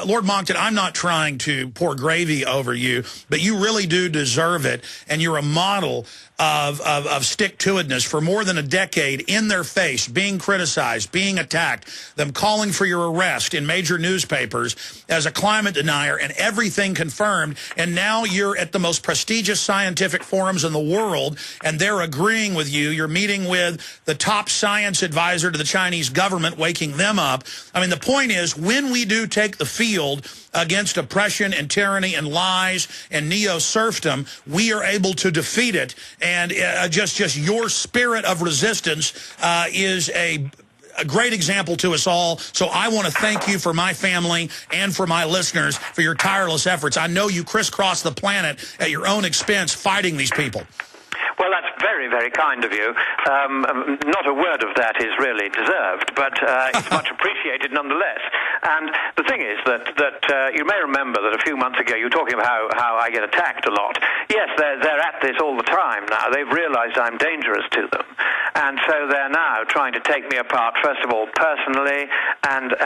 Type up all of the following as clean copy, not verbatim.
Lord Monckton, I'm not trying to pour gravy over you, but you really do deserve it, and you're a model of stick-to-itness for more than a decade, in their face, being criticized, being attacked, them calling for your arrest in major newspapers as a climate denier, and everything confirmed. And now you're at the most prestigious scientific forums in the world, and they're agreeing with you. You're meeting with the top science advisor to the Chinese government, waking them up. I mean, the point is, when we do take the field against oppression and tyranny and lies and neo-serfdom, we are able to defeat it. And just your spirit of resistance is a great example to us all. So I want to thank you for my family and for my listeners for your tireless efforts. I know you crisscross the planet at your own expense fighting these people. Well, that's very, very kind of you. Not a word of that is really deserved, but it's much appreciated nonetheless. And the thing is that you may remember that a few months ago you were talking about how I get attacked a lot. Yes, they're at this all the time now. They've realized I'm dangerous to them. And so they're now trying to take me apart, first of all, personally, and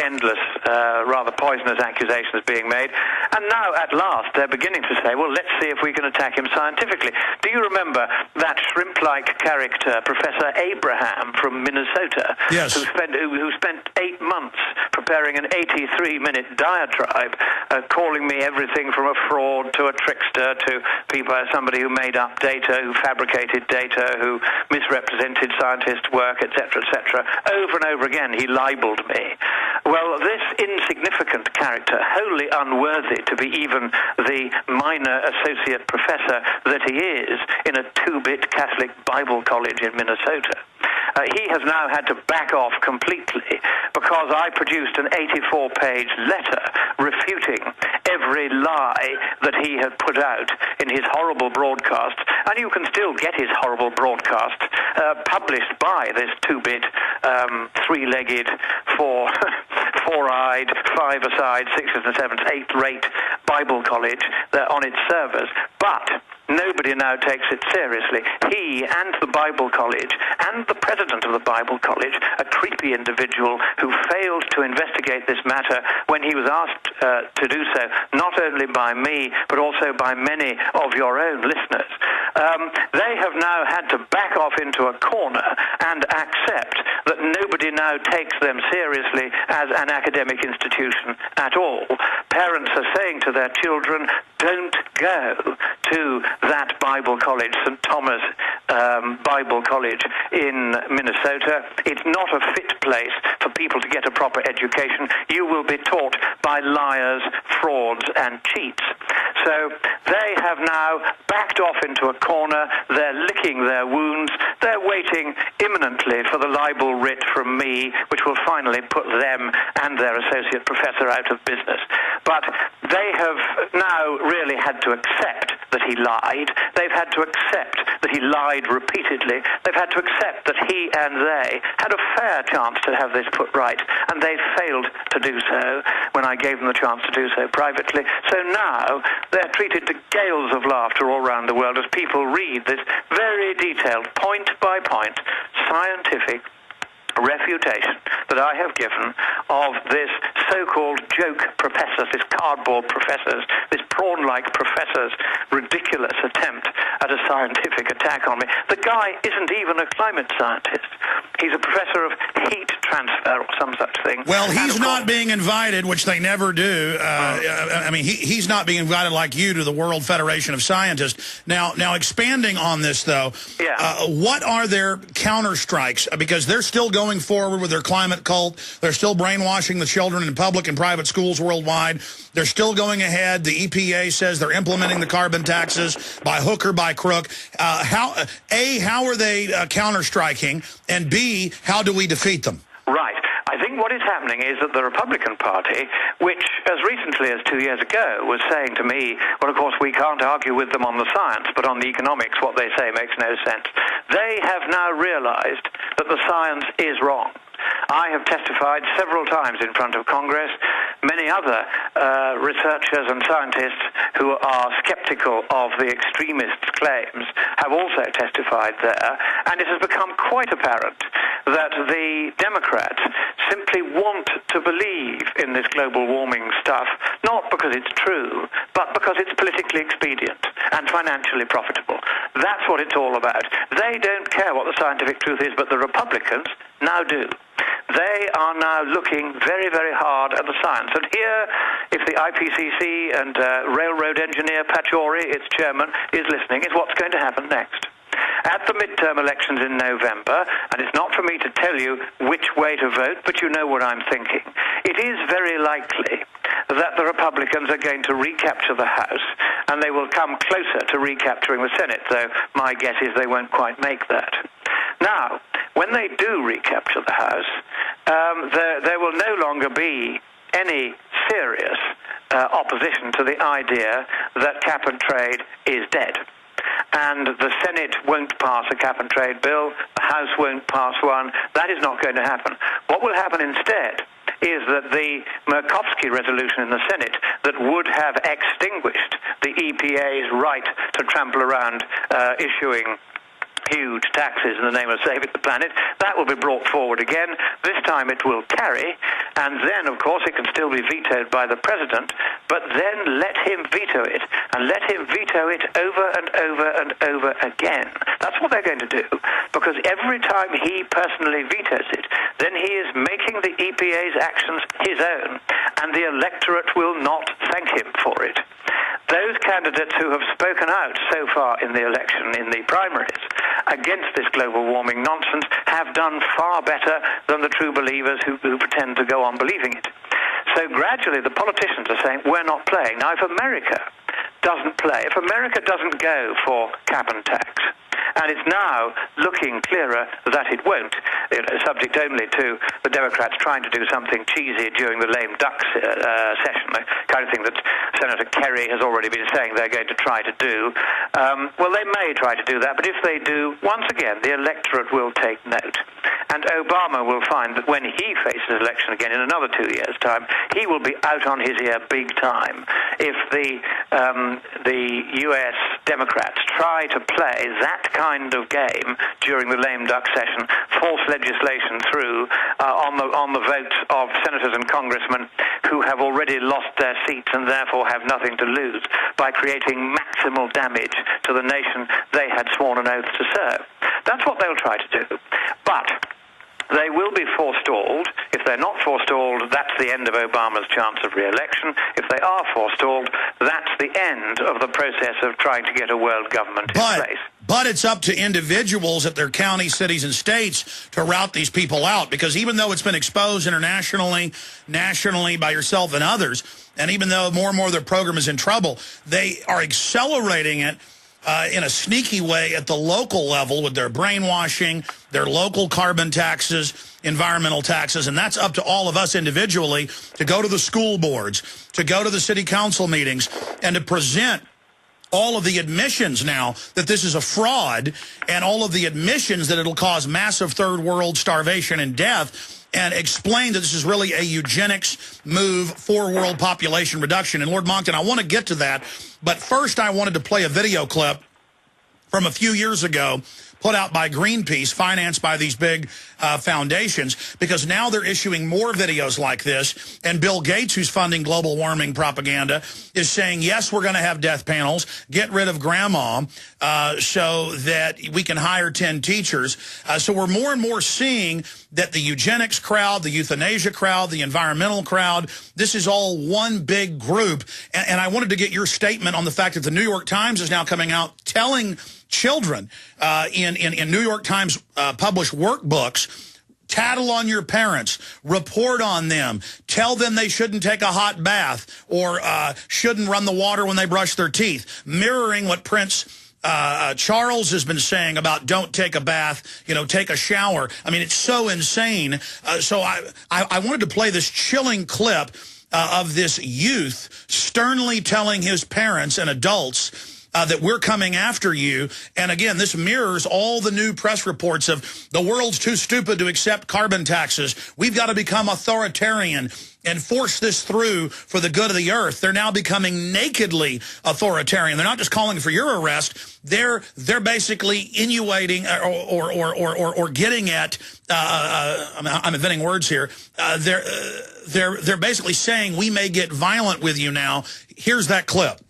endless, rather poisonous accusations being made. And now, at last, they're beginning to say, well, let's see if we can attack him scientifically. Do you remember that shrimp-like character, Professor Abraham from Minnesota, yes, who spent 8 months preparing an 83-minute diatribe, calling me everything from a fraud to a trickster to somebody who made up data, who fabricated data, who misrepresented scientist work, etc., etc. Over and over again, he libeled me. Well, this insignificant character, wholly unworthy to be even the minor associate professor that he is in a two-bit Catholic Bible college in Minnesota, he has now had to back off completely because I produced an 84-page letter refuting every lie that he had put out in his horrible broadcast. And you can still get his horrible broadcast published by this two-bit, three-legged, four-eyed, five-a-side, sixes and sevens, eighth-rate Bible college on its servers. But nobody now takes it seriously. He and the Bible College and the president of the Bible College, a creepy individual who failed to investigate this matter when he was asked to do so, not only by me, but also by many of your own listeners. They have now had to back off into a corner and accept that nobody now takes them seriously as an academic institution at all. Parents are saying to their children, don't go to that Bible college, St. Thomas Bible College in Minnesota. It's not a fit place for people to get a proper education. You will be taught by liars, frauds, and cheats. So they have now backed off into a corner. They're licking their wounds. They're waiting imminently for the libel writ from me, which will finally put them and their associate professor out of business. But they have now really had to accept that he lied. They've had to accept that he lied repeatedly. They've had to accept that he and they had a fair chance to have this put right, and they failed to do so when I gave them the chance to do so privately. So now they're treated to gales of laughter all around the world as people read this very detailed, point-by-point, scientific refutation that I have given of this so-called joke professors, this cardboard professors, this prawn-like professors' ridiculous attempt at a scientific attack on me. The guy isn't even a climate scientist. He's a professor of heat transfer or some such thing. Well, he's not being invited, which they never do. I mean, he's not being invited like you to the World Federation of Scientists. Now expanding on this, though, what are their counter-strikes? Because they're still going forward with their climate cult. They're still brainwashing the children in public and private schools worldwide. They're still going ahead. The EPA says they're implementing the carbon taxes by hook or by crook. How are they counter-striking? And B, how do we defeat them? Right. I think what is happening is that the Republican Party, which as recently as 2 years ago was saying to me, well, of course, we can't argue with them on the science, but on the economics, what they say makes no sense. They have now realized that the science is wrong. I have testified several times in front of Congress. Many other researchers and scientists who are skeptical of the extremists' claims have also testified there. And it has become quite apparent that the Democrats simply want to believe in this global warming stuff, not because it's true, but because it's politically expedient and financially profitable. That's what it's all about. They don't care what the scientific truth is, but the Republicans now do. They are now looking very, very hard at the science. And here, if the IPCC and railroad engineer Pachauri, its chairman, is listening, is what's going to happen next. At the midterm elections in November, and it's not for me to tell you which way to vote, but you know what I'm thinking, it is very likely that the Republicans are going to recapture the House, and they will come closer to recapturing the Senate, though my guess is they won't quite make that. Now, when they do recapture the House, there will no longer be any serious opposition to the idea that cap and trade is dead. And the Senate won't pass a cap-and-trade bill, the House won't pass one. That is not going to happen. What will happen instead is that the Murkowski resolution in the Senate that would have extinguished the EPA's right to trample around issuing huge taxes in the name of saving the planet, that will be brought forward again. This time it will carry, and then, of course, it can still be vetoed by the president, but then let him veto it, and let him veto it over and over and over again. That's what they're going to do, because every time he personally vetoes it, then he is making the EPA's actions his own, and the electorate will not thank him for it. Those candidates who have spoken out so far in the election, in the primaries, against this global warming nonsense have done far better than the true believers who pretend to go on believing it. So gradually the politicians are saying, we're not playing. Now, if America doesn't play, if America doesn't go for cap and tax, and it's now looking clearer that it won't, subject only to the Democrats trying to do something cheesy during the lame duck session, the kind of thing that Senator Kerry has already been saying they're going to try to do. Well, they may try to do that, but if they do, once again, the electorate will take note. And Obama will find that when he faces election again in another 2 years' time, he will be out on his ear big time if the U.S. Democrats try to play that kind of game during the lame duck session, force legislation through on the votes of senators and congressmen who have already lost their seats and therefore have nothing to lose by creating maximal damage to the nation they had sworn an oath to serve. That's what they'll try to do. But they will be forestalled. If they're not forestalled, that's the end of Obama's chance of re-election. If they are forestalled, that's the end of the process of trying to get a world government in place. But it's up to individuals at their counties, cities, and states to rout these people out, because even though it's been exposed internationally, nationally, by yourself and others, and even though more and more of their program is in trouble, they are accelerating it in a sneaky way at the local level with their brainwashing, their local carbon taxes, environmental taxes, and that's up to all of us individually to go to the school boards, to go to the city council meetings, and to present all of the admissions now that this is a fraud, and all of the admissions that it'll cause massive third world starvation and death, and explain that this is really a eugenics move for world population reduction. And Lord Monckton, I want to get to that, but first I wanted to play a video clip from a few years ago put out by Greenpeace, financed by these big foundations, because now they're issuing more videos like this. And Bill Gates, who's funding global warming propaganda, is saying, yes, we're going to have death panels, get rid of grandma so that we can hire 10 teachers. So we're more and more seeing that the eugenics crowd, the euthanasia crowd, the environmental crowd, this is all one big group. And I wanted to get your statement on the fact that the New York Times is now coming out telling children in New York Times published workbooks, tattle on your parents, report on them, tell them they shouldn't take a hot bath or shouldn't run the water when they brush their teeth, mirroring what Prince Charles has been saying about don't take a bath, take a shower. I mean, it's so insane. So I wanted to play this chilling clip of this youth sternly telling his parents and adults that we're coming after you. And again, this mirrors all the new press reports of the world's too stupid to accept carbon taxes. We've got to become authoritarian and force this through for the good of the earth. They're now becoming nakedly authoritarian. They're not just calling for your arrest. They're basically insinuating or getting at. I'm inventing words here. They're basically saying we may get violent with you now. Here's that clip.